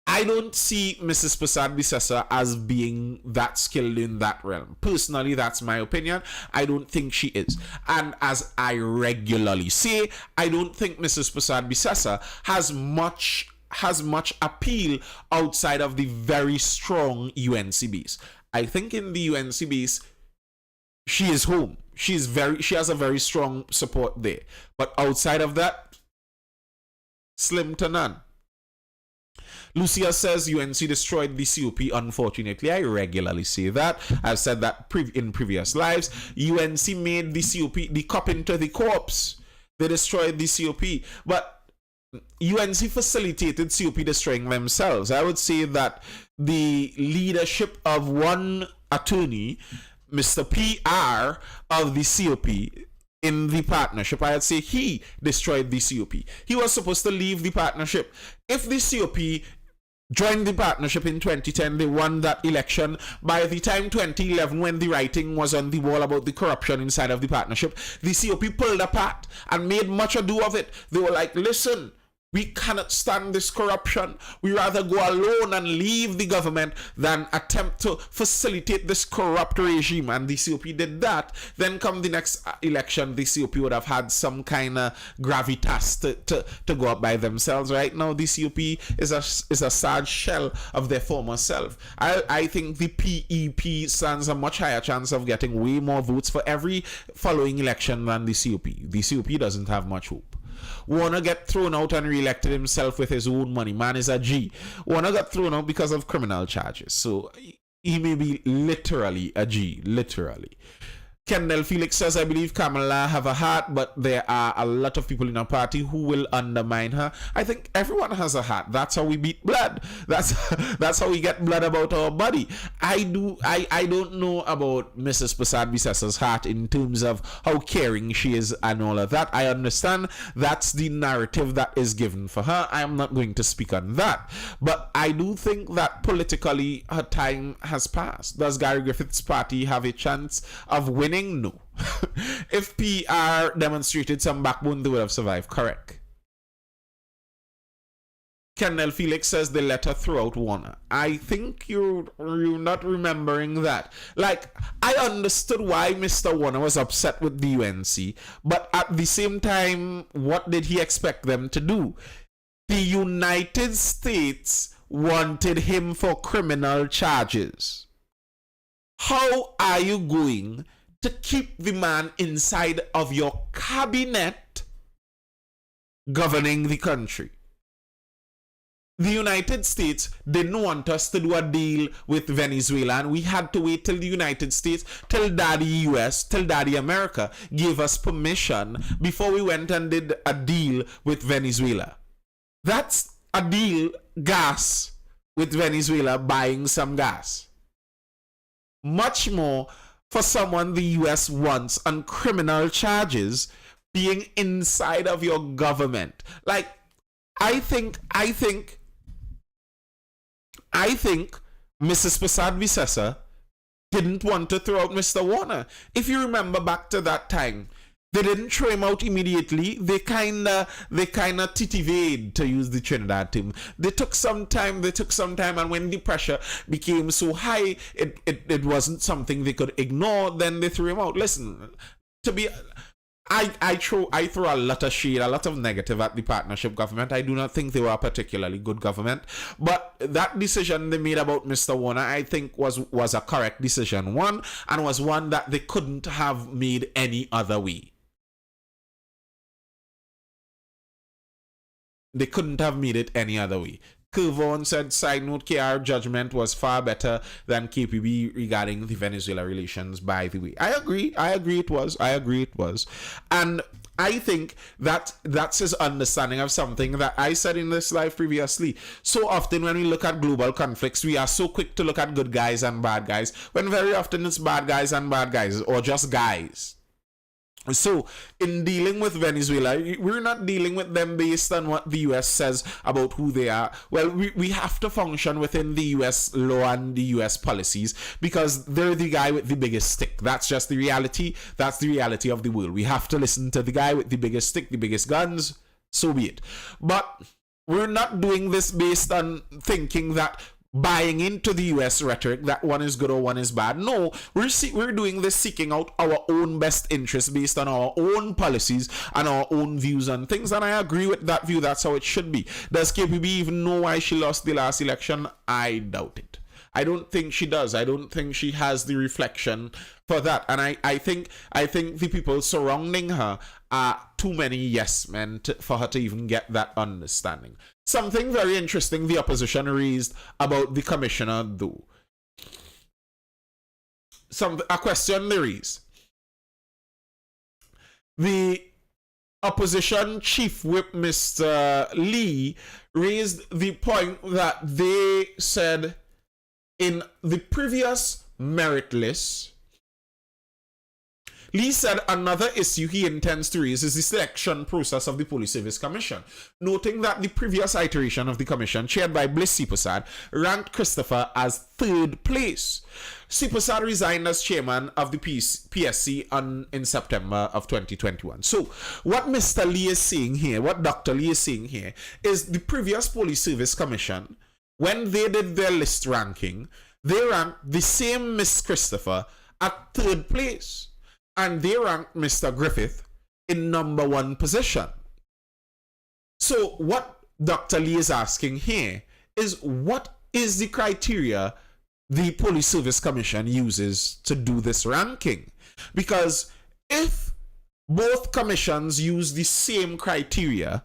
I don't see Mrs. Prasad Bissasa as being that skilled in that realm. Personally, that's my opinion. I don't think she is. And as I regularly say, I don't think Mrs. Prasad Bissasa has much appeal outside of the very strong UNC base. I think in the UNC base, she is home. She has a very strong support there. But outside of that, slim to none. Lucia says UNC destroyed the COP. Unfortunately, I regularly say that. I've said that in previous lives. UNC made the COP, the cop into the corpse. They destroyed the COP. But UNC facilitated COP destroying themselves. I would say that the leadership of one attorney, Mr. PR of the COP, in the partnership, I'd say he destroyed the COP. He was supposed to leave the partnership. If the COP joined the partnership in 2010, they won that election. By the time 2011, when the writing was on the wall about the corruption inside of the partnership, the COP pulled apart and made much ado of it. They were like, listen, We cannot stand this corruption. We rather go alone and leave the government than attempt to facilitate this corrupt regime. And the COP did that. Then come the next election, the COP would have had some kind of gravitas to go up by themselves. Right now, the COP is a sad shell of their former self. I think the PEP stands a much higher chance of getting way more votes for every following election than the COP. The COP doesn't have much hope. Warner get thrown out and re-elected himself with his own money. Man is a G. Warner got thrown out because of criminal charges. So he may be literally a G. Literally. Kendall Felix says, I believe Kamala have a heart, but there are a lot of people in our party who will undermine her. I think everyone has a heart. That's how we beat blood. That's how we get blood about our body. I don't know about Mrs. Prasad Bissasa's heart in terms of how caring she is and all of that. I understand that's the narrative that is given for her. I am not going to speak on that. But I do think that politically her time has passed. Does Gary Griffith's party have a chance of winning? No. If PR demonstrated some backbone, they would have survived. Correct. Kendall Felix says they let her throw out Warner. I think you're not remembering that. Like, I understood why Mr. Warner was upset with the UNC, but at the same time, what did he expect them to do? The United States wanted him for criminal charges. How are you going to keep the man inside of your cabinet governing the country? The United States didn't want us to do a deal with Venezuela, and we had to wait till the United States, till Daddy US, till Daddy America gave us permission before we went and did a deal with Venezuela. That's a deal, gas, with Venezuela buying some gas. Much more for someone the US wants on criminal charges being inside of your government. Like, I think Mrs. Prasad Bisasa didn't want to throw out Mr. Warner. If you remember back to that time, they didn't throw him out immediately. They kinda titivade, to use the Trinidad term. They took some time, and when the pressure became so high, it wasn't something they could ignore, then they threw him out. Listen, I throw a lot of shade, a lot of negative at the partnership government. I do not think they were a particularly good government. But that decision they made about Mr. Warner, I think was a correct decision. One, and was one that they couldn't have made any other way. They couldn't have made it any other way. Vaughan said, side note, KR judgment was far better than KPB regarding the Venezuela relations, by the way. I agree it was. And I think that's his understanding of something that I said in this live previously. So often when we look at global conflicts, we are so quick to look at good guys and bad guys, when very often it's bad guys and bad guys, or just guys. So, in dealing with Venezuela, we're not dealing with them based on what the US says about who they are. Well, we have to function within the US law and the US policies because they're the guy with the biggest stick. That's just the reality. That's the reality of the world. We have to listen to the guy with the biggest stick, the biggest guns, so be it. But we're not doing this based on thinking that buying into the US rhetoric that one is good or one is bad. No, we're doing this seeking out our own best interests based on our own policies and our own views on things, and I agree with that view. That's how it should be. Does KPB even know why she lost the last election? I doubt it. I don't think she does. I don't think she has the reflection for that. And I think the people surrounding her are too many yes men for her to even get that understanding. Something very interesting the opposition raised about the commissioner, though. A question they raised. The opposition chief whip, Mr. Lee, raised the point that they said in the previous merit list, Lee said another issue he intends to raise is the selection process of the Police Service Commission, noting that the previous iteration of the commission, chaired by Bliss Sipasad, ranked Christopher as third place. Sipasad resigned as chairman of the PSC in September of 2021. So, what Mr. Lee is saying here, what Dr. Lee is saying here, is the previous Police Service Commission, when they did their list ranking, they ranked the same Miss Christopher at third place. And they ranked Mr. Griffith in number 1 position. So what Dr. Lee is asking here is, what is the criteria the Police Service Commission uses to do this ranking? Because if both commissions use the same criteria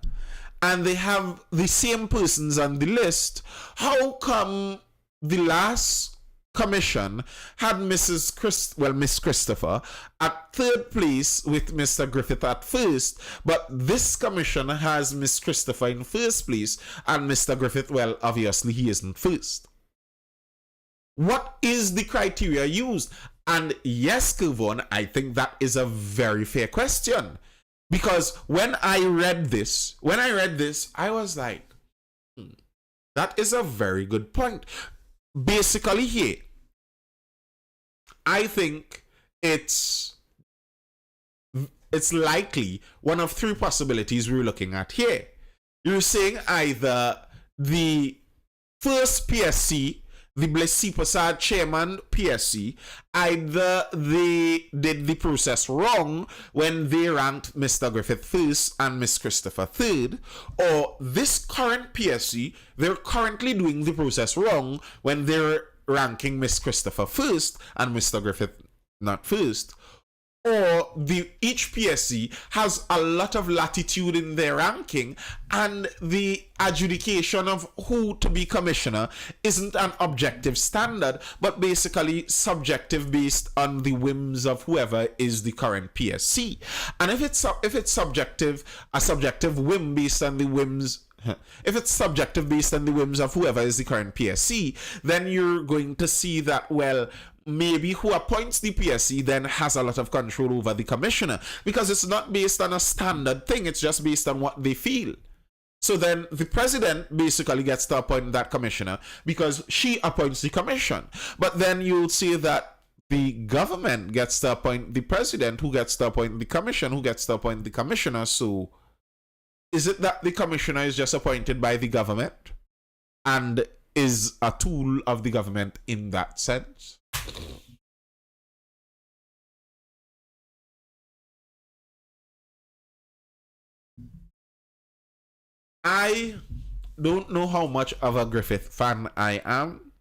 and they have the same persons on the list, how come the last commission had Miss Christopher at third place with Mr. Griffith at first, but this commission has Miss Christopher in first place and Mr. Griffith, well, obviously he isn't first. What is the criteria used? And yes, Kevon, I think that is a very fair question, because when I read this, I was like, that is a very good point. Basically here, I think it's likely one of 3 possibilities we're looking at here. You're saying either the first PSC, the Bliss Sipasad chairman PSC, either they did the process wrong when they ranked Mr. Griffith first and Miss Christopher third, or this current PSC, they're currently doing the process wrong when they're ranking Miss Christopher first and Mr. Griffith not first, or each PSC has a lot of latitude in their ranking, and the adjudication of who to be commissioner isn't an objective standard, but basically subjective based on the whims of whoever is the current PSC. And if it's subjective, a subjective whim based on the whims. If it's subjective based on the whims of whoever is the current PSC, then you're going to see that, well, maybe who appoints the PSC then has a lot of control over the commissioner, because it's not based on a standard thing, it's just based on what they feel. So then the president basically gets to appoint that commissioner because she appoints the commission. But then you'll see that the government gets to appoint the president, who gets to appoint the commission, who gets to appoint the commissioner. So is it that the commissioner is just appointed by the government and is a tool of the government in that sense? I don't know how much of a Griffith fan I am.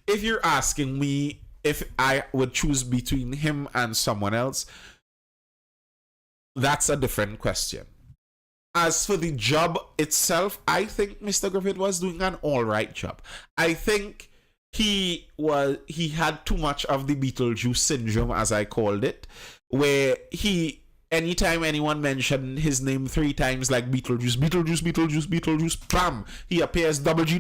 If you're asking me if I would choose between him and someone else, that's a different question. As for the job itself, I think Mr. Griffith was doing an alright job. I think he had too much of the Beetlejuice syndrome, as I called it, where anytime anyone mentioned his name 3 times, like Beetlejuice, Beetlejuice, Beetlejuice, Beetlejuice, bam, he appears, double G,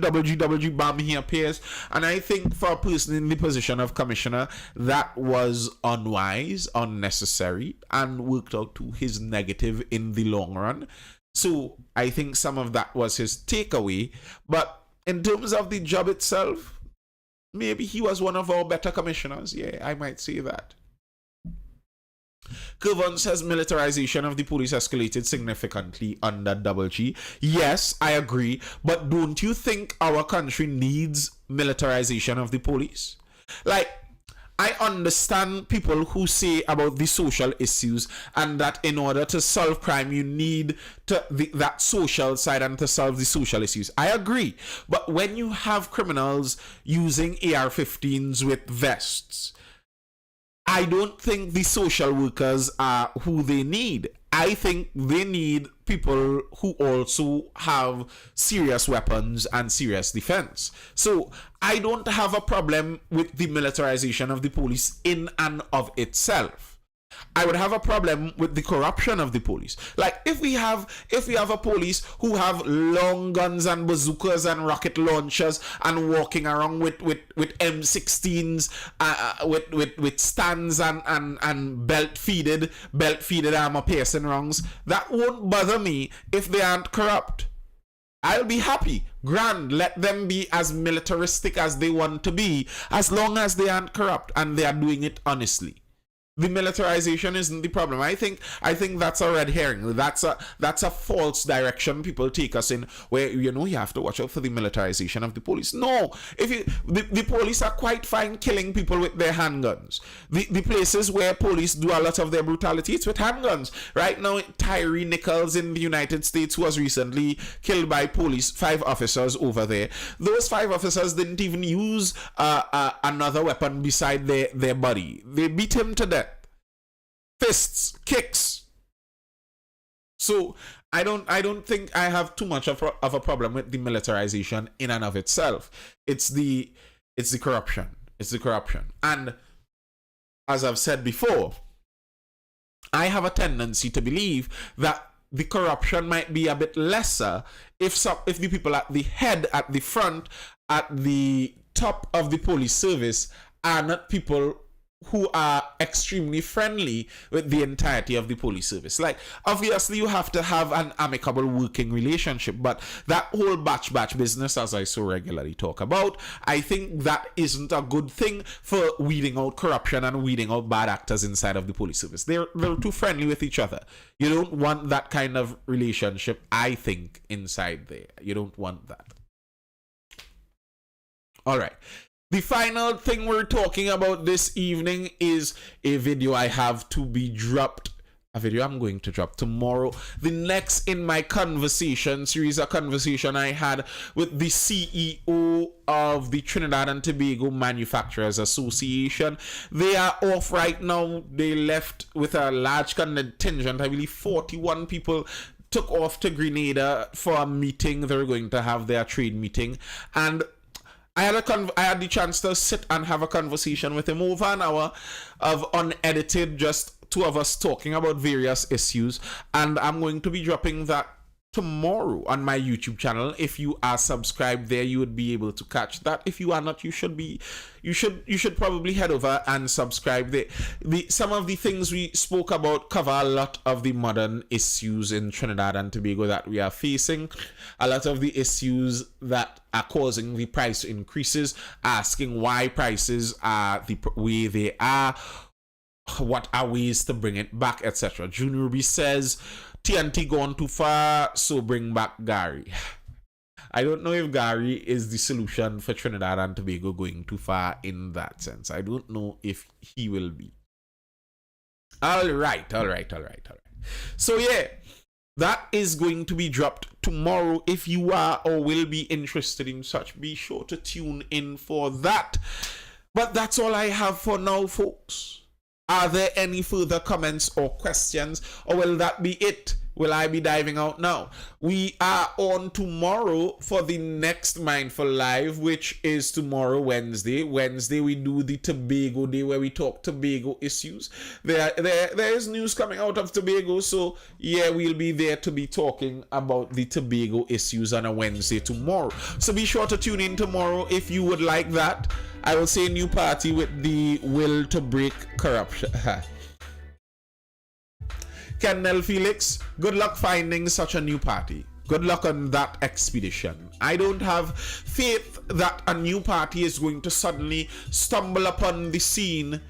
bam, he appears. And I think for a person in the position of commissioner, that was unwise, unnecessary, and worked out to his negative in the long run. So I think some of that was his takeaway. But in terms of the job itself, maybe he was one of our better commissioners. Yeah, I might say that. Kevon says militarization of the police escalated significantly under Double G. Yes, I agree. But don't you think our country needs militarization of the police? Like, I understand people who say about the social issues and that in order to solve crime, you need that social side and to solve the social issues. I agree. But when you have criminals using AR-15s with vests, I don't think the social workers are who they need. I think they need people who also have serious weapons and serious defense. So I don't have a problem with the militarization of the police in and of itself. I would have a problem with the corruption of the police. Like if we have a police who have long guns and bazookas and rocket launchers and walking around with M16s, with stands and belt feeded armor piercing rounds, that won't bother me if they aren't corrupt. I'll be happy. Grand. Let them be as militaristic as they want to be, as long as they aren't corrupt and they are doing it honestly. The militarization isn't the problem. I think that's a red herring. That's a false direction people take us in, where you have to watch out for the militarization of the police. No, the police are quite fine killing people with their handguns. The places where police do a lot of their brutality, it's with handguns. Right now, Tyree Nichols in the United States, who was recently killed by police, 5 officers over there. Those 5 officers didn't even use another weapon beside their body. They beat him to death. Fists, kicks. So I don't think I have too much of a problem with the militarization in and of itself. It's the corruption. It's the corruption. And as I've said before, I have a tendency to believe that the corruption might be a bit lesser if the people at the head, at the front, at the top of the police service are not people who are extremely friendly with the entirety of the police service. Like, obviously you have to have an amicable working relationship, but that whole batch business, as I so regularly talk about, I think that isn't a good thing for weeding out corruption and weeding out bad actors inside of the police service. They're too friendly with each other. You don't want that kind of relationship, I think, inside there. You don't want that. All right. The final thing we're talking about this evening is a video I have to be dropped. A video I'm going to drop tomorrow. The next in my conversation series, a conversation I had with the CEO of the Trinidad and Tobago Manufacturers Association. They are off right now. They left with a large contingent. I believe 41 people took off to Grenada for a meeting. They're going to have their trade meeting. And I had the chance to sit and have a conversation with him over an hour of unedited, just 2 of us talking about various issues, and I'm going to be dropping that tomorrow on my YouTube channel. If you are subscribed there, you would be able to catch that. If you are not, you should probably head over and subscribe there. Some of the things we spoke about cover a lot of the modern issues in Trinidad and Tobago that we are facing, a lot of the issues that are causing the price increases, asking why prices are the way they are, what are ways to bring it back, etc. June Ruby says TNT gone too far, so bring back Gary. I don't know if Gary is the solution for Trinidad and Tobago going too far in that sense. I don't know if he will be. All right. So yeah, that is going to be dropped tomorrow. If you are or will be interested in such, be sure to tune in for that. But that's all I have for now, folks. Are there any further comments or questions, or will that be it? Will I be diving out now? We are on tomorrow for the next Mindful Live, which is tomorrow, Wednesday. Wednesday, we do the Tobago Day, where we talk Tobago issues. There is news coming out of Tobago, so yeah, we'll be there to be talking about the Tobago issues on a Wednesday tomorrow. So be sure to tune in tomorrow if you would like that. I will say new party with the will to break corruption. Kennel Felix, good luck finding such a new party. Good luck on that expedition. I don't have faith that a new party is going to suddenly stumble upon the scene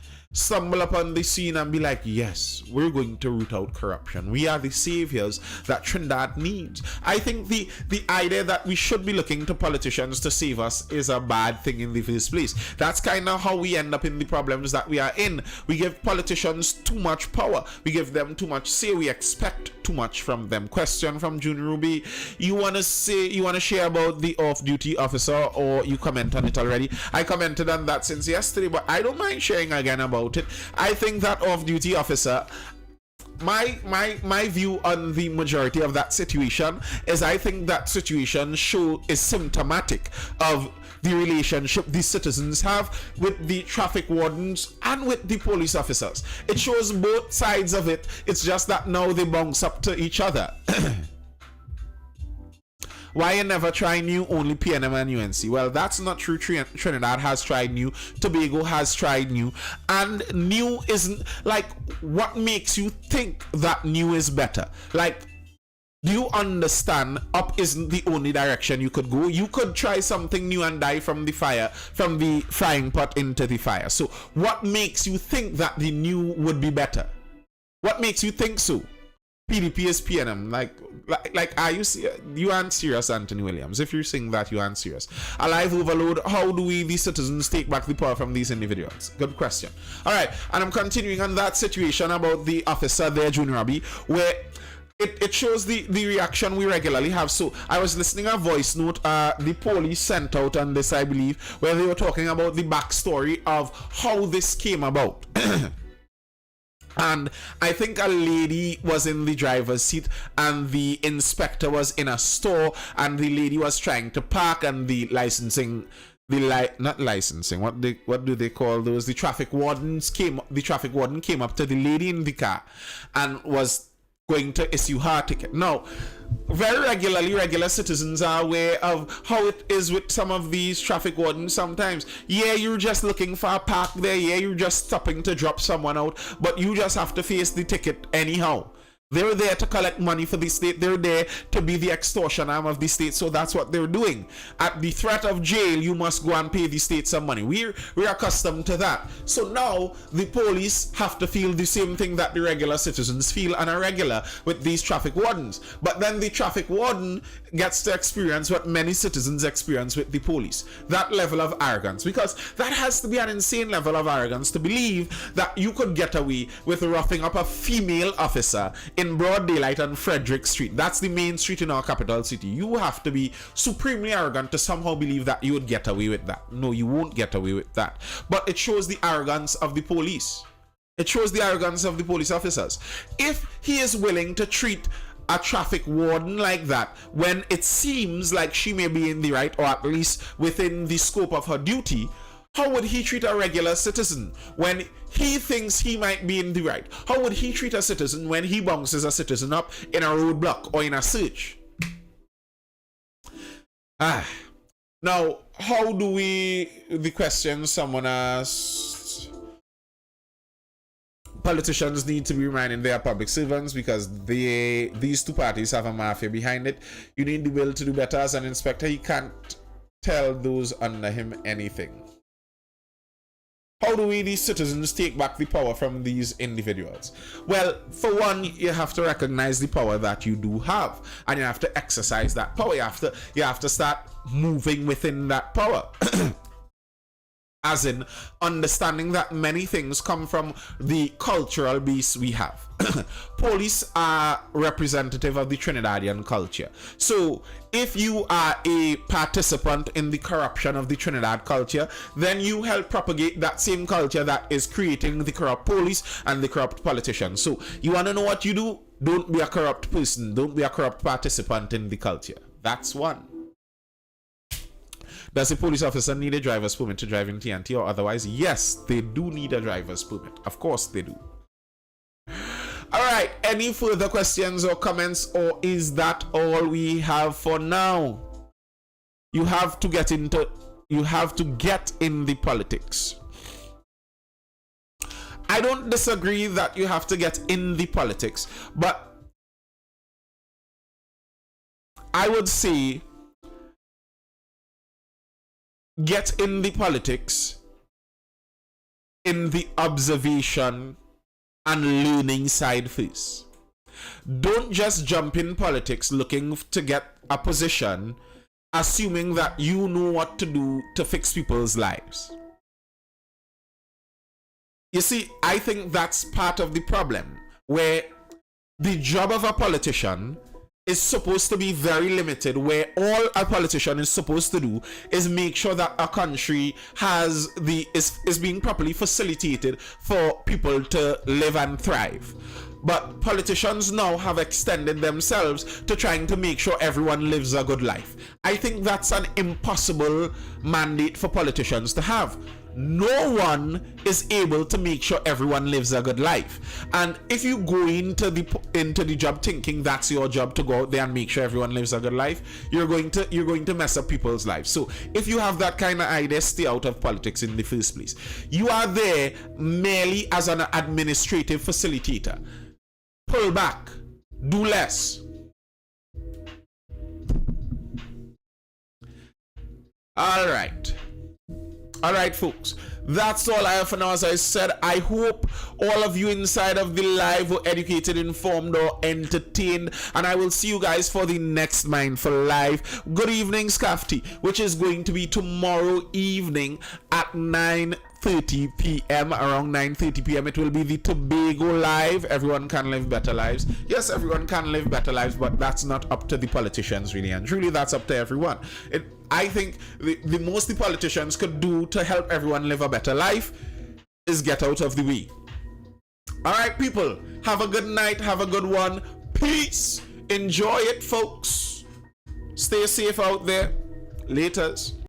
and be like, yes, we're going to root out corruption. We are the saviors that Trinidad needs. I think the idea that we should be looking to politicians to save us is a bad thing in the first place. That's kind of how we end up in the problems that we are in. We give politicians too much power. We give them too much say. We expect too much from them. Question from June Ruby. You want to share about the off-duty officer, or you comment on it already? I commented on that since yesterday, but I don't mind sharing again about it. I think that off-duty officer, my view on the majority of that situation is I think that situation is symptomatic of the relationship these citizens have with the traffic wardens and with the police officers. It shows both sides of it. It's just that now they bounce up to each other. Why you never try new? Only PNM and UNC. Well, that's not true. Trinidad has tried new. Tobago has tried new. And new isn't like, what makes you think that new is better? Like, do you understand up isn't the only direction you could go? You could try something new and die from the fire, from the frying pot into the fire. So what makes you think that the new would be better? What makes you think so? PDP is PNM. Like, are you serious? You aren't serious, Anthony Williams. If you're saying that, you aren't serious. A live overload. How do we, the citizens, take back the power from these individuals? Good question. All right, and I'm continuing on that situation about the officer there, Junior Abbey, where it shows the reaction we regularly have. So I was listening a voice note the police sent out on this, I believe, where they were talking about the backstory of how this came about. And I think a lady was in the driver's seat and the inspector was in a store and the lady was trying to park and the licensing, not licensing, what do they call those? The traffic warden came up to the lady in the car and was going to issue her ticket. Now, very regularly, regular citizens are aware of how it is with some of these traffic wardens sometimes. Yeah, you're just looking for a park there. Yeah, you're just stopping to drop someone out, but you just have to face the ticket anyhow. They're there to collect money for the state. They're there to be the extortion arm of the state. So that's what they're doing. At the threat of jail, you must go and pay the state some money. We're accustomed to that. So now the police have to feel the same thing that the regular citizens feel and are regular with these traffic wardens. But then the traffic warden gets to experience what many citizens experience with the police. That level of arrogance. Because that has to be an insane level of arrogance to believe that you could get away with roughing up a female officer in broad daylight on Frederick Street. That's the main street in our capital city. You have to be supremely arrogant to somehow believe that you would get away with that. No, you won't get away with that. But it shows the arrogance of the police. It shows the arrogance of the police officers. If he is willing to treat a traffic warden like that when it seems like she may be in the right, or at least within the scope of her duty, how would he treat a regular citizen when he thinks he might be in the right? How would he treat a citizen when he bounces a citizen up in a roadblock or in a search? Now, how do the question someone asked, politicians need to be reminding their public servants because these two parties have a mafia behind it. You need the will to do better. As an inspector, he can't tell those under him anything. How do we, these citizens, take back the power from these individuals? Well, for one, you have to recognize the power that you do have, and you have to exercise that power. You have to start moving within that power. As in understanding that many things come from the cultural base we have. Police are representative of the Trinidadian culture. So if you are a participant in the corruption of the Trinidad culture, then you help propagate that same culture that is creating the corrupt police and the corrupt politicians. So you want to know what you do? Don't be a corrupt person. Don't be a corrupt participant in the culture. That's one. Does a police officer need a driver's permit to drive in TNT or otherwise? Yes, they do need a driver's permit. Of course they do. All right, any further questions or comments, or is that all we have for now? You have to get in the politics. I don't disagree that you have to get in the politics, but I would say get in the politics in the observation and learning side first. Don't just jump in politics looking to get a position, assuming that you know what to do to fix people's lives. You see, I think that's part of the problem, where the job of a politician is supposed to be very limited, where all a politician is supposed to do is make sure that a country is being properly facilitated for people to live and thrive. But politicians now have extended themselves to trying to make sure everyone lives a good life. I think that's an impossible mandate for politicians to have. No one is able to make sure everyone lives a good life. And if you go into the job thinking that's your job to go out there and make sure everyone lives a good life, you're going to mess up people's lives. So if you have that kind of idea, stay out of politics in the first place. You are there merely as an administrative facilitator. Pull back. Do less. All right, folks. That's all I have for now. As I said, I hope all of you inside of the live were educated, informed, or entertained. And I will see you guys for the next Mindful Live. Good evening, Scafty, which is going to be tomorrow evening at 9:30 p.m. Around 9:30 p.m. It will be the Tobago Live. Everyone can live better lives. Yes, everyone can live better lives, but that's not up to the politicians, really. And truly, that's up to everyone. I think the most the politicians could do to help everyone live a better life is get out of the way. All right, people. Have a good night. Have a good one. Peace. Enjoy it, folks. Stay safe out there. Laters.